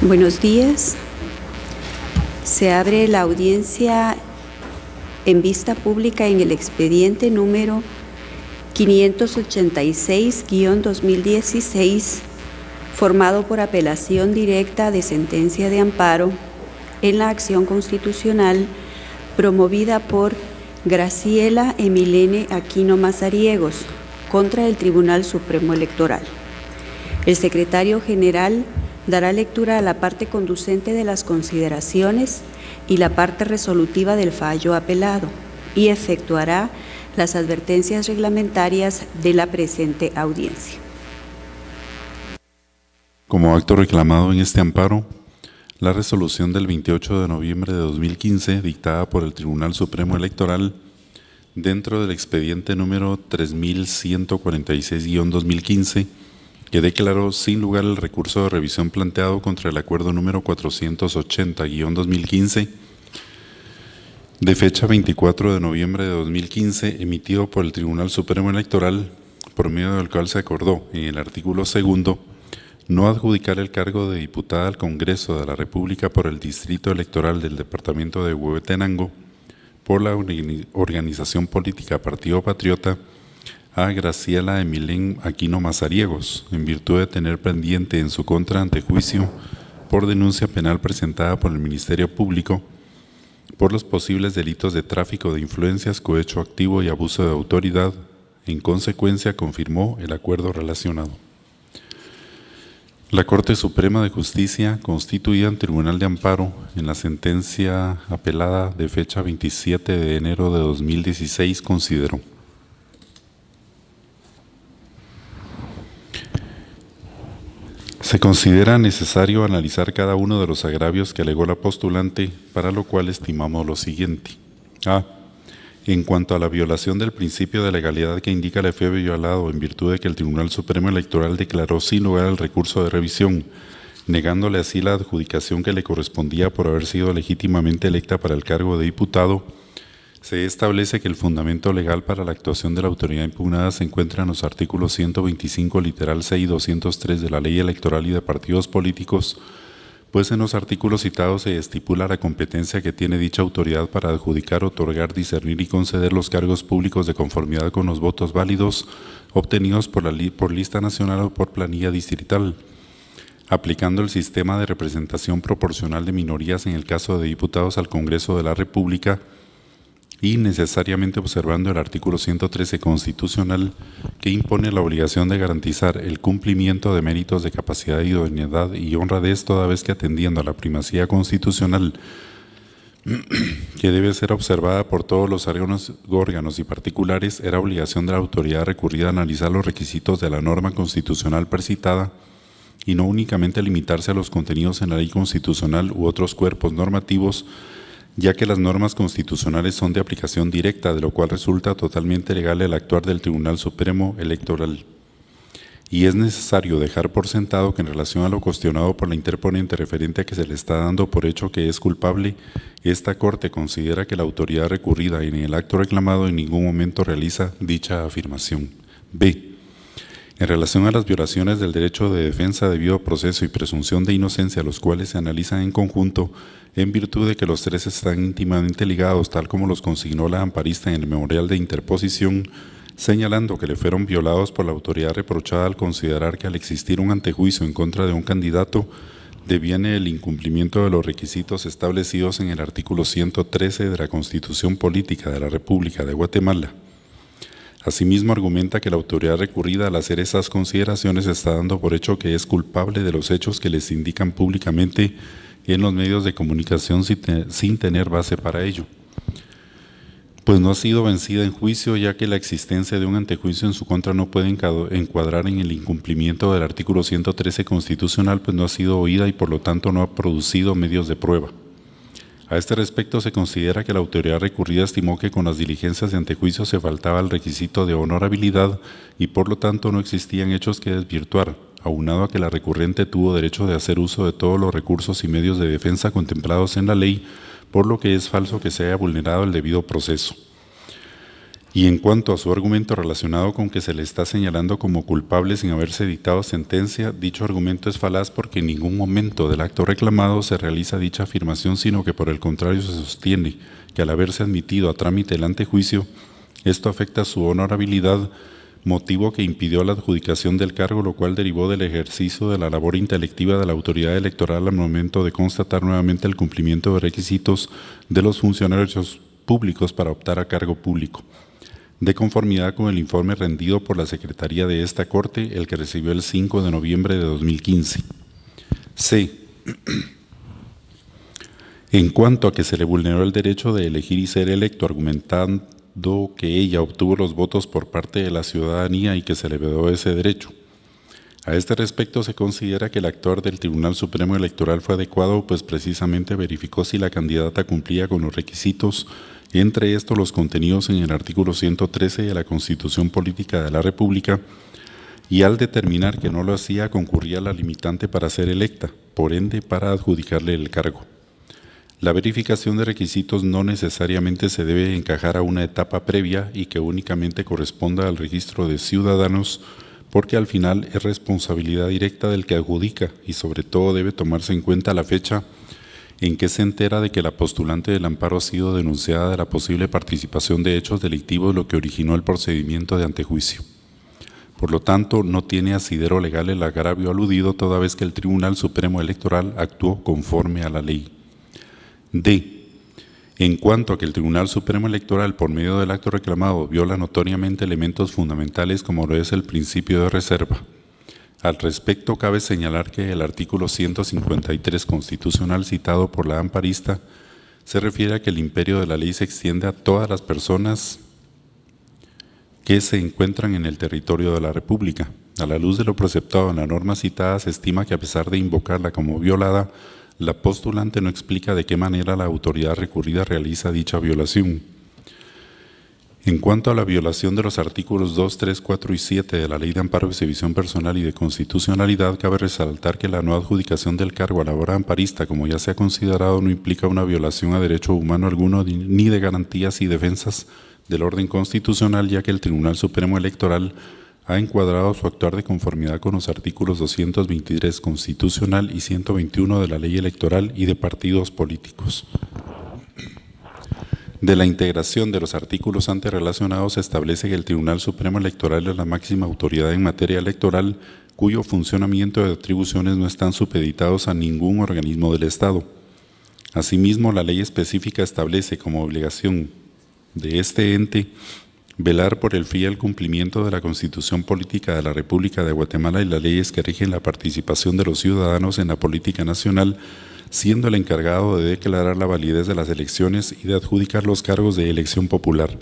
Buenos días. Se abre la audiencia en vista pública en el expediente número 586-2016, formado por apelación directa de sentencia de amparo en la acción constitucional promovida por Graciela Emilene Aquino Mazariegos contra el Tribunal Supremo Electoral. El secretario general dará lectura a la parte conducente de las consideraciones y la parte resolutiva del fallo apelado y efectuará las advertencias reglamentarias de la presente audiencia. Como acto reclamado en este amparo, la resolución del 28 de noviembre de 2015 dictada por el Tribunal Supremo Electoral dentro del expediente número 3146-2015 que declaró sin lugar el recurso de revisión planteado contra el acuerdo número 480-2015 de fecha 24 de noviembre de 2015 emitido por el Tribunal Supremo Electoral, por medio del cual se acordó en el artículo 2 no adjudicar el cargo de diputada al Congreso de la República por el Distrito Electoral del Departamento de Huehuetenango por la organización política Partido Patriota a Graciela Emilene Aquino Mazariegos, en virtud de tener pendiente en su contra antejuicio por denuncia penal presentada por el Ministerio Público por los posibles delitos de tráfico de influencias, cohecho activo y abuso de autoridad. En consecuencia, confirmó el acuerdo relacionado. La Corte Suprema de Justicia, constituida en Tribunal de Amparo, en la sentencia apelada de fecha 27 de enero de 2016, consideró: se considera necesario analizar cada uno de los agravios que alegó la postulante, para lo cual estimamos lo siguiente. A. En cuanto a la violación del principio de legalidad que indica el efecto violado en virtud de que el Tribunal Supremo Electoral declaró sin lugar el recurso de revisión, negándole así la adjudicación que le correspondía por haber sido legítimamente electa para el cargo de diputado, se establece que el fundamento legal para la actuación de la autoridad impugnada se encuentra en los artículos 125, literal C y 203 de la Ley Electoral y de Partidos Políticos, pues en los artículos citados se estipula la competencia que tiene dicha autoridad para adjudicar, otorgar, discernir y conceder los cargos públicos de conformidad con los votos válidos obtenidos por lista nacional o por planilla distrital, aplicando el sistema de representación proporcional de minorías en el caso de diputados al Congreso de la República, y necesariamente observando el artículo 113 constitucional que impone la obligación de garantizar el cumplimiento de méritos de capacidad, idoneidad y honradez, toda vez que atendiendo a la primacía constitucional que debe ser observada por todos los órganos y particulares, era obligación de la autoridad recurrida a analizar los requisitos de la norma constitucional precitada y no únicamente limitarse a los contenidos en la ley constitucional u otros cuerpos normativos, ya que las normas constitucionales son de aplicación directa, de lo cual resulta totalmente legal el actuar del Tribunal Supremo Electoral. Y es necesario dejar por sentado que en relación a lo cuestionado por la interponente referente a que se le está dando por hecho que es culpable, esta Corte considera que la autoridad recurrida en el acto reclamado en ningún momento realiza dicha afirmación. B. En relación a las violaciones del derecho de defensa, debido proceso y presunción de inocencia, los cuales se analizan en conjunto, en virtud de que los tres están íntimamente ligados, tal como los consignó la amparista en el memorial de interposición, señalando que le fueron violados por la autoridad reprochada al considerar que al existir un antejuicio en contra de un candidato, deviene el incumplimiento de los requisitos establecidos en el artículo 113 de la Constitución Política de la República de Guatemala. Asimismo, argumenta que la autoridad recurrida al hacer esas consideraciones está dando por hecho que es culpable de los hechos que les indican públicamente en los medios de comunicación sin tener base para ello, pues no ha sido vencida en juicio, ya que la existencia de un antejuicio en su contra no puede encuadrar en el incumplimiento del artículo 113 constitucional, pues no ha sido oída y por lo tanto no ha producido medios de prueba. A este respecto, se considera que la autoridad recurrida estimó que con las diligencias de antejuicio se faltaba el requisito de honorabilidad y por lo tanto no existían hechos que desvirtuar, aunado a que la recurrente tuvo derecho de hacer uso de todos los recursos y medios de defensa contemplados en la ley, por lo que es falso que se haya vulnerado el debido proceso. Y en cuanto a su argumento relacionado con que se le está señalando como culpable sin haberse dictado sentencia, dicho argumento es falaz porque en ningún momento del acto reclamado se realiza dicha afirmación, sino que por el contrario se sostiene que al haberse admitido a trámite el antejuicio, esto afecta su honorabilidad, motivo que impidió la adjudicación del cargo, lo cual derivó del ejercicio de la labor intelectiva de la autoridad electoral al momento de constatar nuevamente el cumplimiento de requisitos de los funcionarios públicos para optar a cargo público, de conformidad con el informe rendido por la Secretaría de esta Corte, el que recibió el 5 de noviembre de 2015. C. En cuanto a que se le vulneró el derecho de elegir y ser electo, argumentando que ella obtuvo los votos por parte de la ciudadanía y que se le vedó ese derecho. A este respecto se considera que el actuar del Tribunal Supremo Electoral fue adecuado, pues precisamente verificó si la candidata cumplía con los requisitos, entre estos los contenidos en el artículo 113 de la Constitución Política de la República, y al determinar que no lo hacía concurría la limitante para ser electa, por ende para adjudicarle el cargo. La verificación de requisitos no necesariamente se debe encajar a una etapa previa y que únicamente corresponda al registro de ciudadanos, porque al final es responsabilidad directa del que adjudica y sobre todo debe tomarse en cuenta la fecha en que se entera de que la postulante del amparo ha sido denunciada de la posible participación de hechos delictivos, lo que originó el procedimiento de antejuicio. Por lo tanto, no tiene asidero legal el agravio aludido, toda vez que el Tribunal Supremo Electoral actuó conforme a la ley. D. En cuanto a que el Tribunal Supremo Electoral, por medio del acto reclamado, viola notoriamente elementos fundamentales como lo es el principio de reserva. Al respecto, cabe señalar que el artículo 153 constitucional citado por la amparista se refiere a que el imperio de la ley se extiende a todas las personas que se encuentran en el territorio de la República. A la luz de lo preceptado en la norma citada, se estima que a pesar de invocarla como violada, la postulante no explica de qué manera la autoridad recurrida realiza dicha violación. En cuanto a la violación de los artículos 2, 3, 4 y 7 de la Ley de Amparo y Exhibición Personal y de Constitucionalidad, cabe resaltar que la no adjudicación del cargo a la hora amparista, como ya se ha considerado, no implica una violación a derecho humano alguno ni de garantías y defensas del orden constitucional, ya que el Tribunal Supremo Electoral ha encuadrado su actuar de conformidad con los artículos 223 constitucional y 121 de la Ley Electoral y de partidos políticos. De la integración de los artículos antes relacionados, se establece que el Tribunal Supremo Electoral es la máxima autoridad en materia electoral, cuyo funcionamiento y atribuciones no están supeditados a ningún organismo del Estado. Asimismo, la ley específica establece como obligación de este ente velar por el fiel cumplimiento de la Constitución Política de la República de Guatemala y las leyes que rigen la participación de los ciudadanos en la política nacional, siendo el encargado de declarar la validez de las elecciones y de adjudicar los cargos de elección popular.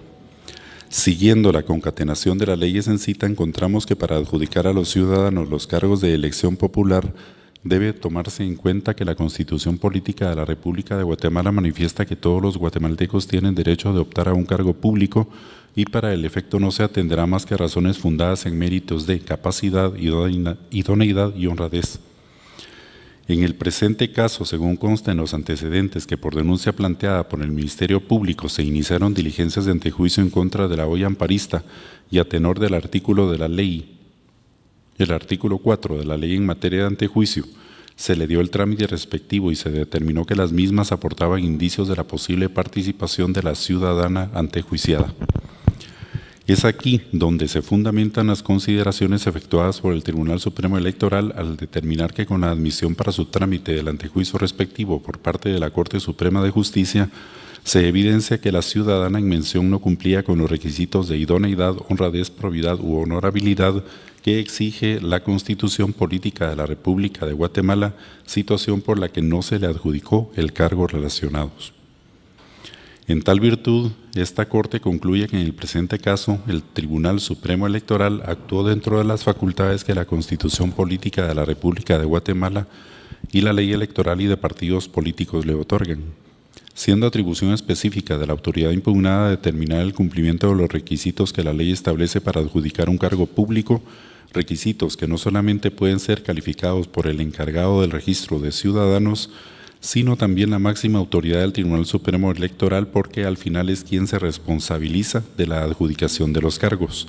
Siguiendo la concatenación de las leyes en cita, encontramos que para adjudicar a los ciudadanos los cargos de elección popular debe tomarse en cuenta que la Constitución Política de la República de Guatemala manifiesta que todos los guatemaltecos tienen derecho de optar a un cargo público y para el efecto no se atenderá más que a razones fundadas en méritos de capacidad, idoneidad y honradez. En el presente caso, según consta en los antecedentes que por denuncia planteada por el Ministerio Público se iniciaron diligencias de antejuicio en contra de la hoy amparista y a tenor del artículo de la ley, el artículo 4 de la ley en materia de antejuicio, se le dio el trámite respectivo y se determinó que las mismas aportaban indicios de la posible participación de la ciudadana antejuiciada. Es aquí donde se fundamentan las consideraciones efectuadas por el Tribunal Supremo Electoral al determinar que con la admisión para su trámite del antejuicio respectivo por parte de la Corte Suprema de Justicia, se evidencia que la ciudadana en mención no cumplía con los requisitos de idoneidad, honradez, probidad u honorabilidad que exige la Constitución Política de la República de Guatemala, situación por la que no se le adjudicó el cargo relacionados. En tal virtud, esta Corte concluye que en el presente caso, el Tribunal Supremo Electoral actuó dentro de las facultades que la Constitución Política de la República de Guatemala y la Ley Electoral y de partidos políticos le otorgan, siendo atribución específica de la autoridad impugnada determinar el cumplimiento de los requisitos que la ley establece para adjudicar un cargo público, requisitos que no solamente pueden ser calificados por el encargado del registro de ciudadanos, sino también la máxima autoridad del Tribunal Supremo Electoral, porque al final es quien se responsabiliza de la adjudicación de los cargos,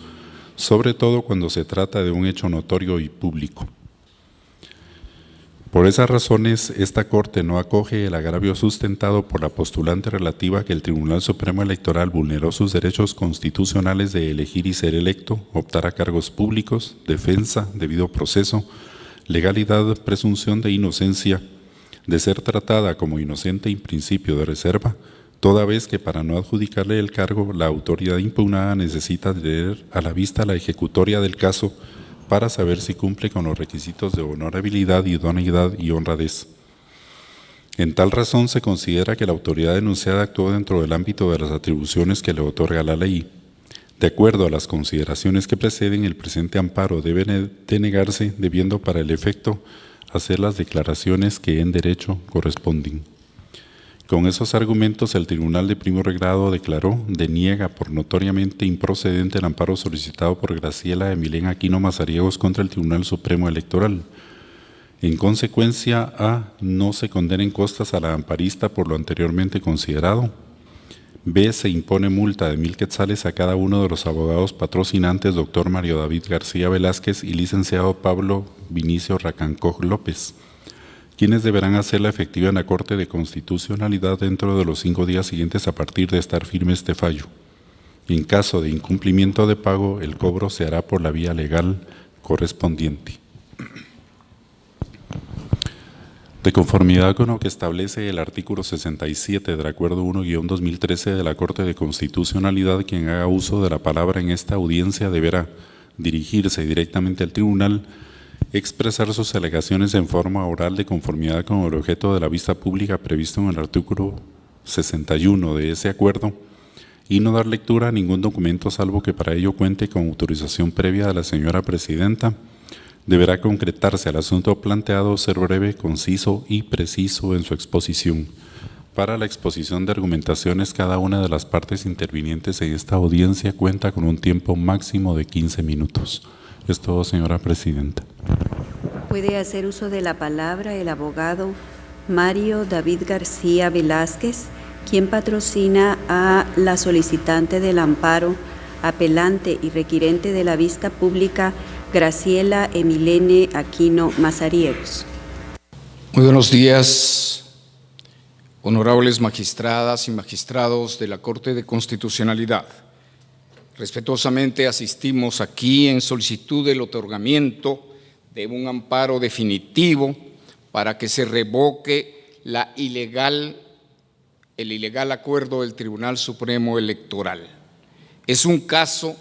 sobre todo cuando se trata de un hecho notorio y público. Por esas razones, esta Corte no acoge el agravio sustentado por la postulante relativa a que el Tribunal Supremo Electoral vulneró sus derechos constitucionales de elegir y ser electo, optar a cargos públicos, defensa, debido proceso, legalidad, presunción de inocencia, de ser tratada como inocente y principio de reserva, toda vez que para no adjudicarle el cargo, la autoridad impugnada necesita tener a la vista la ejecutoria del caso para saber si cumple con los requisitos de honorabilidad, idoneidad y honradez. En tal razón se considera que la autoridad denunciada actuó dentro del ámbito de las atribuciones que le otorga la ley. De acuerdo a las consideraciones que preceden, el presente amparo debe denegarse, debiendo para el efecto hacer las declaraciones que en derecho corresponden. Con esos argumentos, el Tribunal de Primer Grado declaró, deniega por notoriamente improcedente el amparo solicitado por Graciela Emilén Aquino Mazariegos contra el Tribunal Supremo Electoral. En consecuencia, A. No se condenen costas a la amparista por lo anteriormente considerado. B. Se impone multa de 1,000 quetzales a cada uno de los abogados patrocinantes, doctor Mario David García Velázquez y licenciado Pablo Vinicio Racancoj López, quienes deberán hacerla efectiva en la Corte de Constitucionalidad dentro de los 5 días siguientes a partir de estar firme este fallo. En caso de incumplimiento de pago, el cobro se hará por la vía legal correspondiente. De conformidad con lo que establece el artículo 67 del Acuerdo 1-2013 de la Corte de Constitucionalidad, quien haga uso de la palabra en esta audiencia deberá dirigirse directamente al tribunal, expresar sus alegaciones en forma oral de conformidad con el objeto de la vista pública previsto en el artículo 61 de ese acuerdo y no dar lectura a ningún documento salvo que para ello cuente con autorización previa de la señora presidenta. Deberá concretarse al asunto planteado, ser breve, conciso y preciso en su exposición. Para la exposición de argumentaciones, cada una de las partes intervinientes en esta audiencia cuenta con un tiempo máximo de 15 minutos. Es todo, señora presidenta. Puede hacer uso de la palabra el abogado Mario David García Velázquez, quien patrocina a la solicitante del amparo, apelante y requirente de la vista pública, Graciela Emilén Aquino Mazariegos. Muy buenos días, honorables magistradas y magistrados de la Corte de Constitucionalidad. Respetuosamente asistimos aquí en solicitud del otorgamiento de un amparo definitivo para que se revoque el ilegal acuerdo del Tribunal Supremo Electoral. Es un caso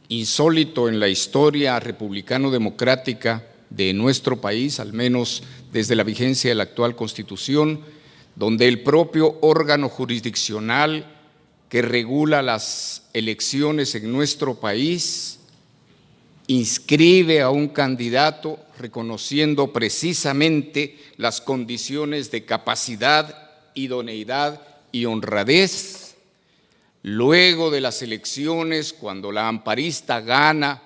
insólito en la historia republicano-democrática de nuestro país, al menos desde la vigencia de la actual Constitución, donde el propio órgano jurisdiccional que regula las elecciones en nuestro país inscribe a un candidato reconociendo precisamente las condiciones de capacidad, idoneidad y honradez. Luego de las elecciones, cuando la amparista gana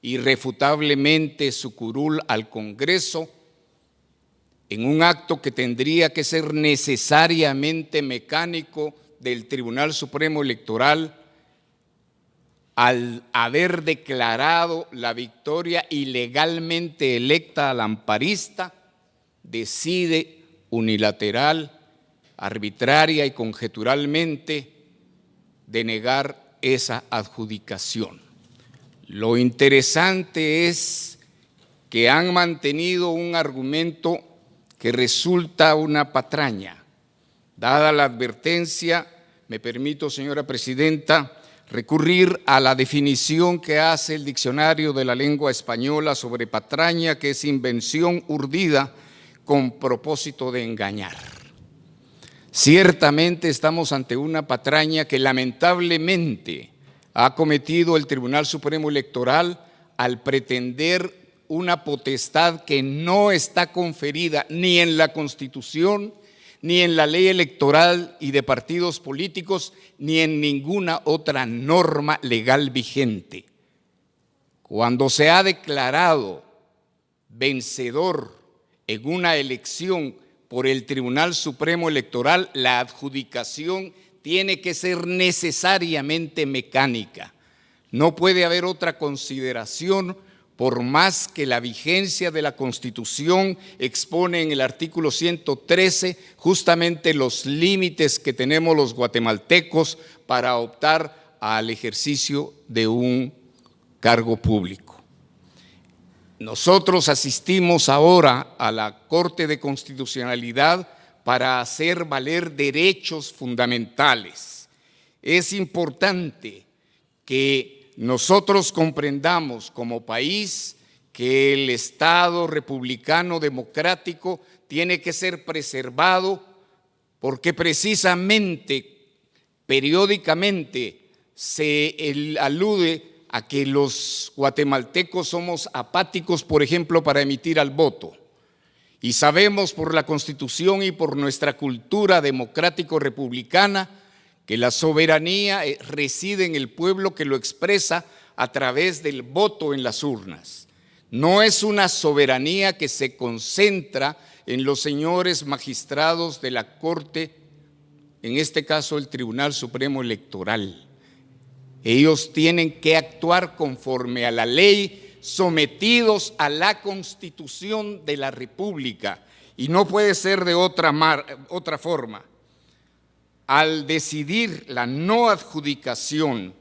irrefutablemente su curul al Congreso, en un acto que tendría que ser necesariamente mecánico del Tribunal Supremo Electoral, al haber declarado la victoria ilegalmente electa al amparista, decide unilateral, arbitraria y conjeturalmente denegar esa adjudicación. Lo interesante es que han mantenido un argumento que resulta una patraña. Dada la advertencia, me permito, señora presidenta, recurrir a la definición que hace el Diccionario de la Lengua Española sobre patraña, que es invención urdida con propósito de engañar. Ciertamente estamos ante una patraña que lamentablemente ha cometido el Tribunal Supremo Electoral al pretender una potestad que no está conferida ni en la Constitución, ni en la ley electoral y de partidos políticos, ni en ninguna otra norma legal vigente. Cuando se ha declarado vencedor en una elección por el Tribunal Supremo Electoral, la adjudicación tiene que ser necesariamente mecánica. No puede haber otra consideración, por más que la vigencia de la Constitución expone en el artículo 113 justamente los límites que tenemos los guatemaltecos para optar al ejercicio de un cargo público. Nosotros asistimos ahora a la Corte de Constitucionalidad para hacer valer derechos fundamentales. Es importante que nosotros comprendamos como país que el Estado republicano democrático tiene que ser preservado porque precisamente, periódicamente, se alude a que los guatemaltecos somos apáticos, por ejemplo, para emitir al voto. Y sabemos por la Constitución y por nuestra cultura democrático-republicana que la soberanía reside en el pueblo que lo expresa a través del voto en las urnas. No es una soberanía que se concentra en los señores magistrados de la Corte, en este caso el Tribunal Supremo Electoral. Ellos tienen que actuar conforme a la ley, sometidos a la Constitución de la República, y no puede ser de otra forma. Al decidir la no adjudicación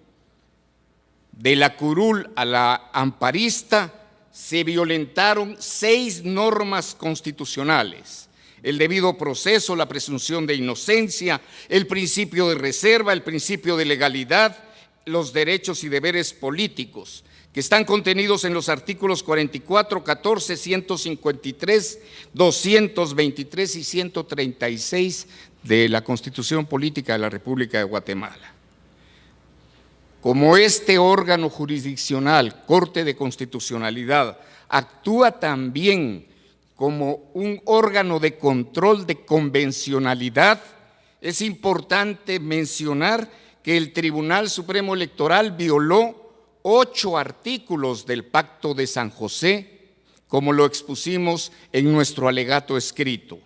de la curul a la amparista, se violentaron 6 normas constitucionales: el debido proceso, la presunción de inocencia, el principio de reserva, el principio de legalidad, los derechos y deberes políticos, que están contenidos en los artículos 44, 14, 153, 223 y 136 de la Constitución Política de la República de Guatemala. Como este órgano jurisdiccional, Corte de Constitucionalidad, actúa también como un órgano de control de convencionalidad, es importante mencionar que el Tribunal Supremo Electoral violó 8 artículos del Pacto de San José, como lo expusimos en nuestro alegato escrito.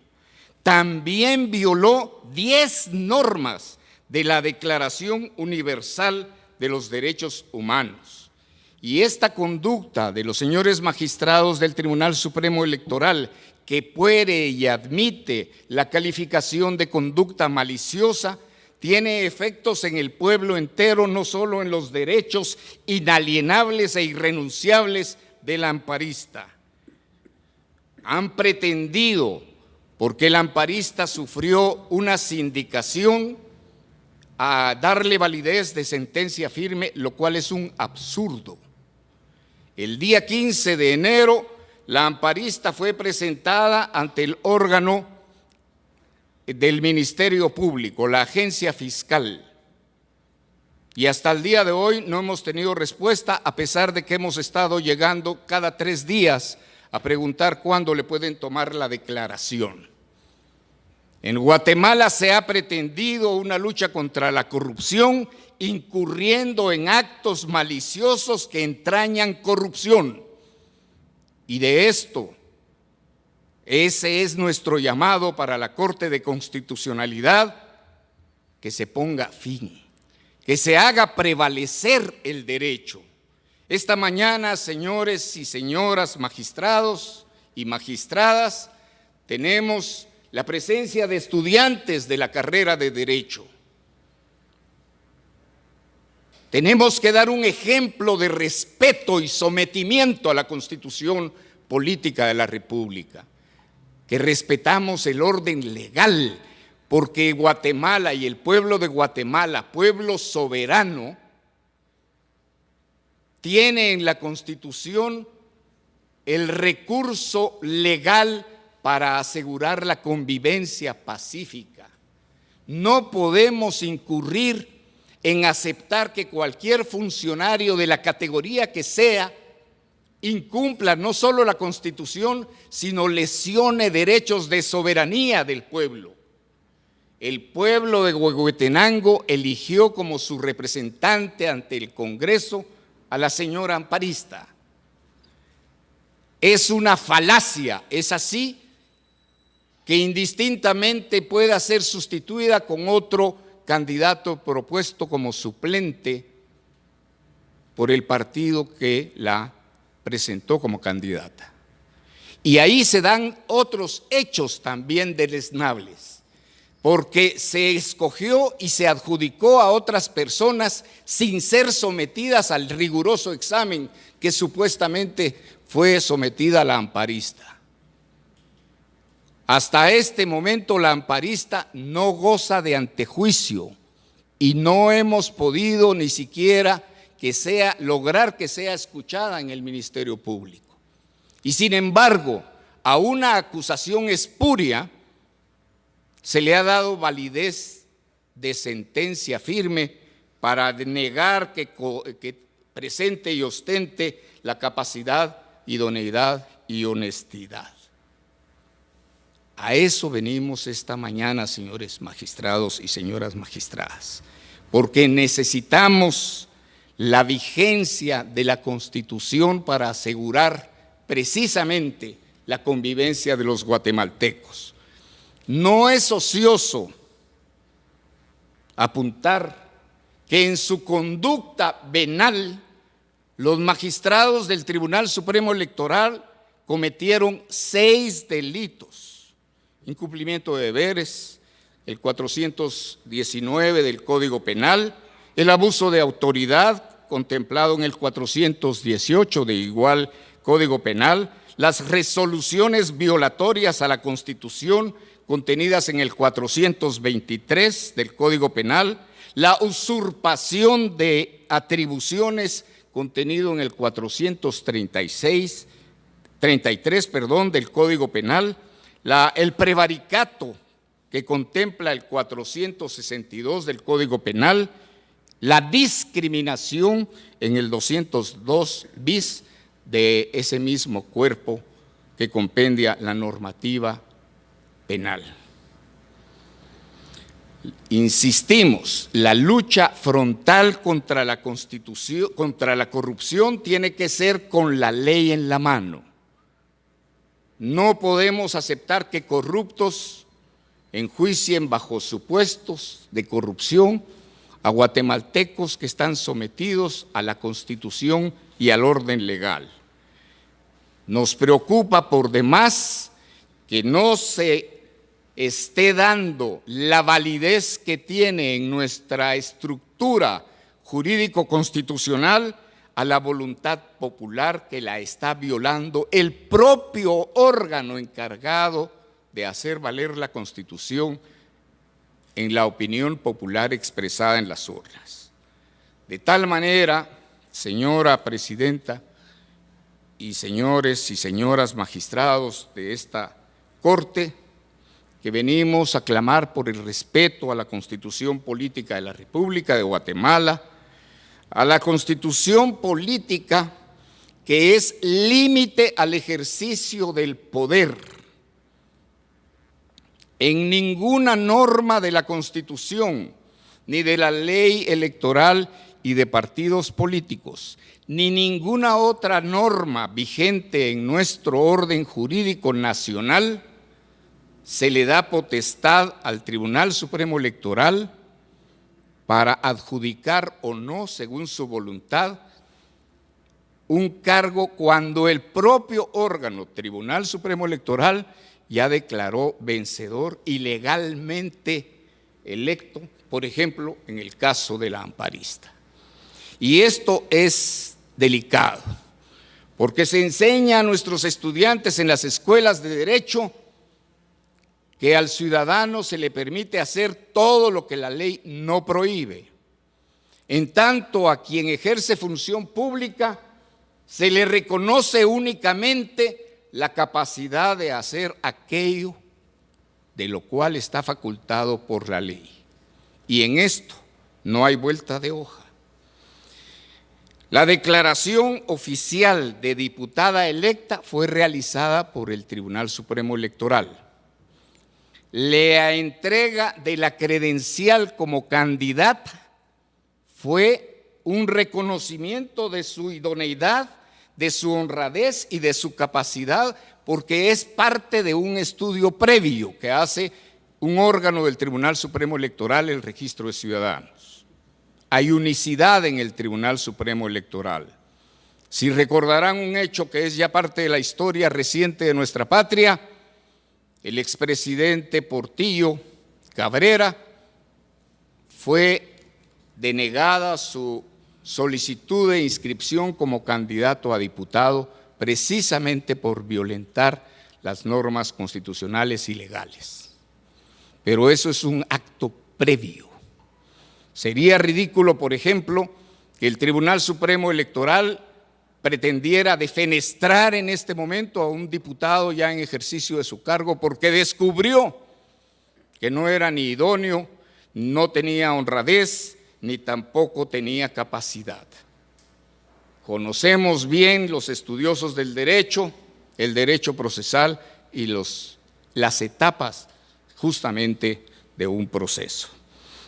También violó 10 normas de la Declaración Universal de los Derechos Humanos. Y esta conducta de los señores magistrados del Tribunal Supremo Electoral, que puede y admite la calificación de conducta maliciosa, tiene efectos en el pueblo entero, no solo en los derechos inalienables e irrenunciables del amparista. Han pretendido, porque el amparista sufrió una sindicación, a darle validez de sentencia firme, lo cual es un absurdo. El día 15 de enero, la amparista fue presentada ante el órgano del Ministerio Público, la agencia fiscal, y hasta el día de hoy no hemos tenido respuesta, a pesar de que hemos estado llegando cada 3 días a preguntar cuándo le pueden tomar la declaración. En Guatemala se ha pretendido una lucha contra la corrupción, incurriendo en actos maliciosos que entrañan corrupción, y de esto, ese es nuestro llamado para la Corte de Constitucionalidad, que se ponga fin, que se haga prevalecer el derecho. Esta mañana, señores y señoras magistrados y magistradas, tenemos la presencia de estudiantes de la carrera de Derecho. Tenemos que dar un ejemplo de respeto y sometimiento a la Constitución Política de la República, que respetamos el orden legal, porque Guatemala y el pueblo de Guatemala, pueblo soberano, tiene en la Constitución el recurso legal para asegurar la convivencia pacífica. No podemos incurrir en aceptar que cualquier funcionario de la categoría que sea incumpla no solo la Constitución, sino lesione derechos de soberanía del pueblo. El pueblo de Huehuetenango eligió como su representante ante el Congreso a la señora amparista. Es una falacia, es así, que indistintamente pueda ser sustituida con otro candidato propuesto como suplente por el partido que la presentó como candidata. Y ahí se dan otros hechos también deleznables, porque se escogió y se adjudicó a otras personas sin ser sometidas al riguroso examen que supuestamente fue sometida a la amparista. Hasta este momento la amparista no goza de antejuicio y no hemos podido ni siquiera lograr que sea escuchada en el Ministerio Público. Y sin embargo, a una acusación espuria se le ha dado validez de sentencia firme para negar que presente y ostente la capacidad, idoneidad y honestidad. A eso venimos esta mañana, señores magistrados y señoras magistradas, porque necesitamos la vigencia de la Constitución para asegurar precisamente la convivencia de los guatemaltecos. No es ocioso apuntar que en su conducta venal los magistrados del Tribunal Supremo Electoral cometieron 6 delitos. Incumplimiento de deberes, el 419 del Código Penal, el abuso de autoridad contemplado en el 418 de igual Código Penal, las resoluciones violatorias a la Constitución contenidas en el 423 del Código Penal, la usurpación de atribuciones contenido en el 433 del Código Penal, el prevaricato que contempla el 462 del Código Penal, la discriminación en el 202 bis de ese mismo cuerpo que compendia la normativa penal. Insistimos, la lucha frontal contra la Constitución, contra la corrupción tiene que ser con la ley en la mano. No podemos aceptar que corruptos enjuicien bajo supuestos de corrupción a guatemaltecos que están sometidos a la Constitución y al orden legal. Nos preocupa por demás que no se esté dando la validez que tiene en nuestra estructura jurídico-constitucional a la voluntad popular, que la está violando el propio órgano encargado de hacer valer la Constitución en la opinión popular expresada en las urnas. De tal manera, señora presidenta y señores y señoras magistrados de esta Corte, que venimos a clamar por el respeto a la Constitución Política de la República de Guatemala, a la Constitución Política que es límite al ejercicio del poder. En ninguna norma de la Constitución, ni de la ley electoral y de partidos políticos, ni ninguna otra norma vigente en nuestro orden jurídico nacional, se le da potestad al Tribunal Supremo Electoral para adjudicar o no, según su voluntad, un cargo cuando el propio órgano, Tribunal Supremo Electoral, ya declaró vencedor y legalmente electo, por ejemplo, en el caso de la amparista. Y esto es delicado, porque se enseña a nuestros estudiantes en las escuelas de Derecho que al ciudadano se le permite hacer todo lo que la ley no prohíbe. En tanto, a quien ejerce función pública se le reconoce únicamente la capacidad de hacer aquello de lo cual está facultado por la ley. Y en esto no hay vuelta de hoja. La declaración oficial de diputada electa fue realizada por el Tribunal Supremo Electoral. La entrega de la credencial como candidata fue un reconocimiento de su idoneidad, de su honradez y de su capacidad, porque es parte de un estudio previo que hace un órgano del Tribunal Supremo Electoral, el Registro de Ciudadanos. Hay unicidad en el Tribunal Supremo Electoral. Si recordarán un hecho que es ya parte de la historia reciente de nuestra patria, el expresidente Portillo Cabrera fue denegada su solicitud de inscripción como candidato a diputado precisamente por violentar las normas constitucionales y legales. Pero eso es un acto previo. Sería ridículo, por ejemplo, que el Tribunal Supremo Electoral pretendiera defenestrar en este momento a un diputado ya en ejercicio de su cargo porque descubrió que no era ni idóneo, no tenía honradez, ni tampoco tenía capacidad. Conocemos bien los estudiosos del derecho, el derecho procesal y las etapas justamente de un proceso.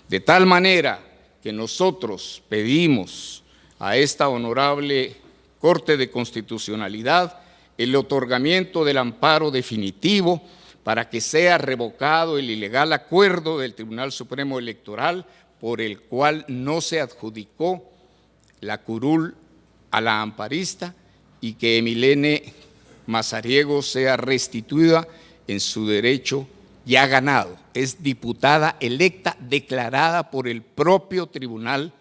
De tal manera que nosotros pedimos a esta honorable Corte de Constitucionalidad el otorgamiento del amparo definitivo para que sea revocado el ilegal acuerdo del Tribunal Supremo Electoral por el cual no se adjudicó la curul a la amparista y que Emilene Mazariego sea restituida en su derecho ya ganado. Es diputada electa declarada por el propio Tribunal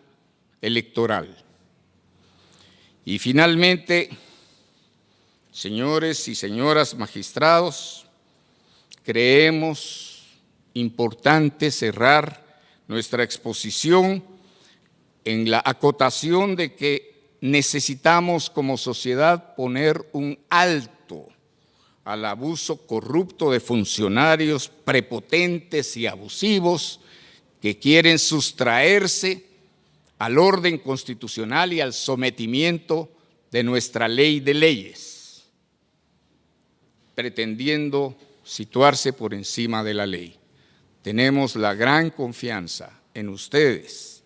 Electoral. Y finalmente, señores y señoras magistrados, creemos importante cerrar nuestra exposición en la acotación de que necesitamos como sociedad poner un alto al abuso corrupto de funcionarios prepotentes y abusivos que quieren sustraerse al orden constitucional y al sometimiento de nuestra ley de leyes, pretendiendo situarse por encima de la ley. Tenemos la gran confianza en ustedes,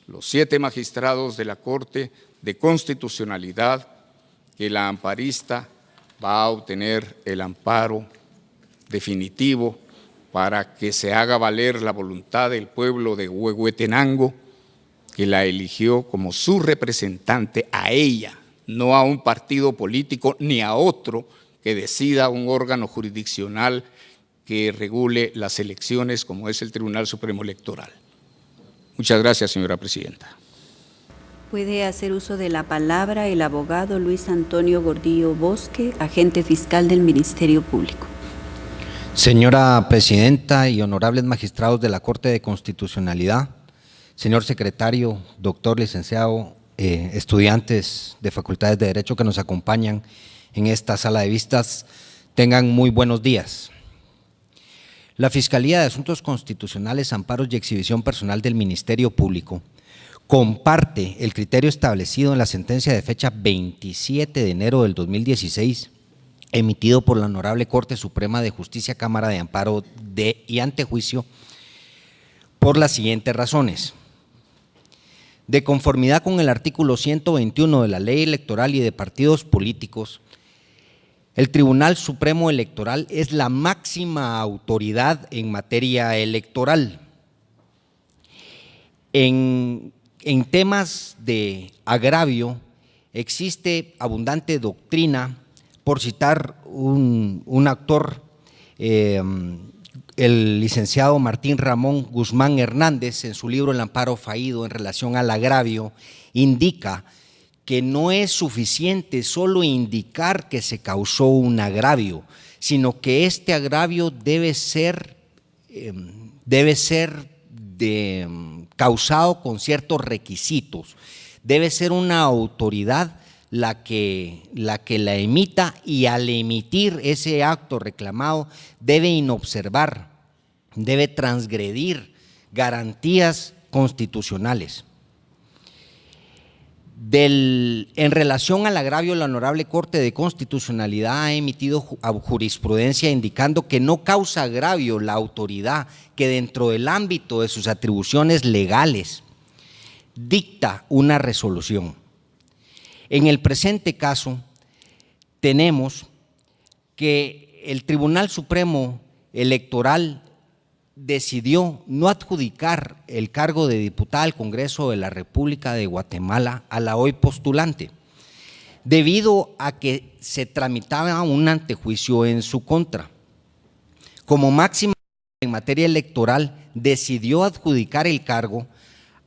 los 7 magistrados de la Corte de Constitucionalidad, que la amparista va a obtener el amparo definitivo para que se haga valer la voluntad del pueblo de Huehuetenango, que la eligió como su representante a ella, no a un partido político ni a otro que decida un órgano jurisdiccional que regule las elecciones como es el Tribunal Supremo Electoral. Muchas gracias, señora presidenta. Puede hacer uso de la palabra el abogado Luis Antonio Gordillo Bosque, agente fiscal del Ministerio Público. Señora presidenta y honorables magistrados de la Corte de Constitucionalidad, señor secretario, doctor, licenciado, estudiantes de facultades de Derecho que nos acompañan en esta sala de vistas, tengan muy buenos días. La Fiscalía de Asuntos Constitucionales, Amparos y Exhibición Personal del Ministerio Público comparte el criterio establecido en la sentencia de fecha 27 de enero del 2016, emitido por la Honorable Corte Suprema de Justicia, Cámara de Amparo y Antejuicio, por las siguientes razones. De conformidad con el artículo 121 de la Ley Electoral y de Partidos Políticos, el Tribunal Supremo Electoral es la máxima autoridad en materia electoral. En temas de agravio existe abundante doctrina, por citar un actor, el licenciado Martín Ramón Guzmán Hernández, en su libro El amparo fallido en relación al agravio, indica que no es suficiente solo indicar que se causó un agravio, sino que este agravio debe ser causado con ciertos requisitos. Debe ser una autoridad la que la emita, y al emitir ese acto reclamado debe inobservar, debe transgredir garantías constitucionales. En relación al agravio, la Honorable Corte de Constitucionalidad ha emitido jurisprudencia indicando que no causa agravio la autoridad que dentro del ámbito de sus atribuciones legales dicta una resolución. En el presente caso, tenemos que el Tribunal Supremo Electoral decidió no adjudicar el cargo de diputada al Congreso de la República de Guatemala a la hoy postulante, debido a que se tramitaba un antejuicio en su contra. Como máxima en materia electoral, decidió adjudicar el cargo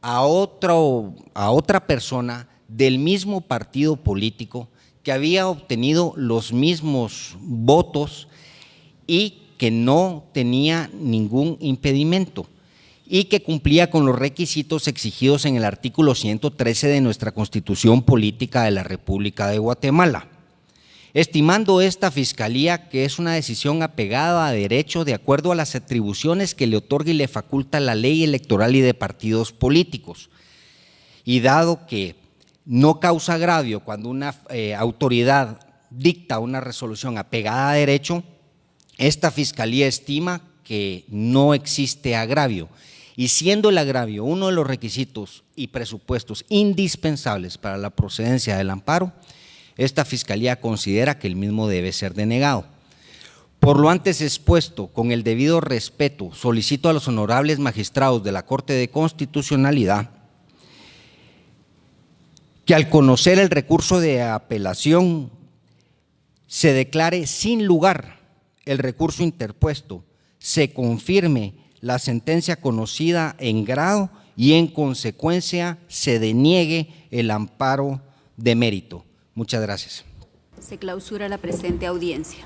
a otra persona del mismo partido político que había obtenido los mismos votos y que no tenía ningún impedimento y que cumplía con los requisitos exigidos en el artículo 113 de nuestra Constitución Política de la República de Guatemala. Estimando esta Fiscalía que es una decisión apegada a derecho de acuerdo a las atribuciones que le otorga y le faculta la ley electoral y de partidos políticos, y dado que no causa agravio cuando una autoridad dicta una resolución apegada a derecho, esta Fiscalía estima que no existe agravio, y siendo el agravio uno de los requisitos y presupuestos indispensables para la procedencia del amparo, esta Fiscalía considera que el mismo debe ser denegado. Por lo antes expuesto, con el debido respeto, solicito a los honorables magistrados de la Corte de Constitucionalidad que al conocer el recurso de apelación se declare sin lugar el recurso interpuesto, se confirme la sentencia conocida en grado y en consecuencia se deniegue el amparo de mérito. Muchas gracias. Se clausura la presente audiencia.